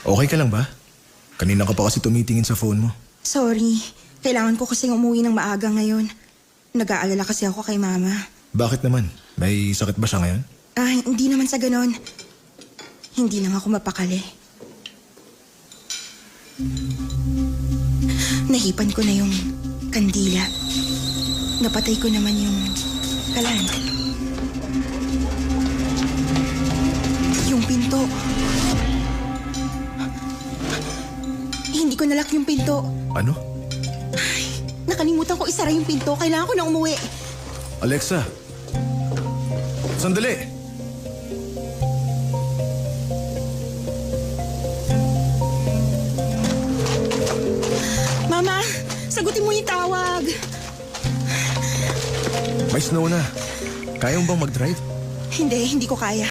Okay ka lang ba? Kanina ka pa kasi tumitingin sa phone mo. Sorry. Kailangan ko kasing umuwi ng maaga ngayon. Nag-aalala kasi ako kay Mama. Bakit naman? May sakit ba siya ngayon? Hindi naman sa ganon. Hindi lang ako mapakali. Nahipan ko na yung kandila. Napatay ko naman yung kalan. Yung pinto. Hindi ko nalak yung pinto. Ano? Nakalimutan ko isara yung pinto. Kailangan ko na umuwi. Alexa! Sandali! Mama, sagutin mo yung tawag. May snow na. Kaya mo bang mag-drive? Hindi ko kaya.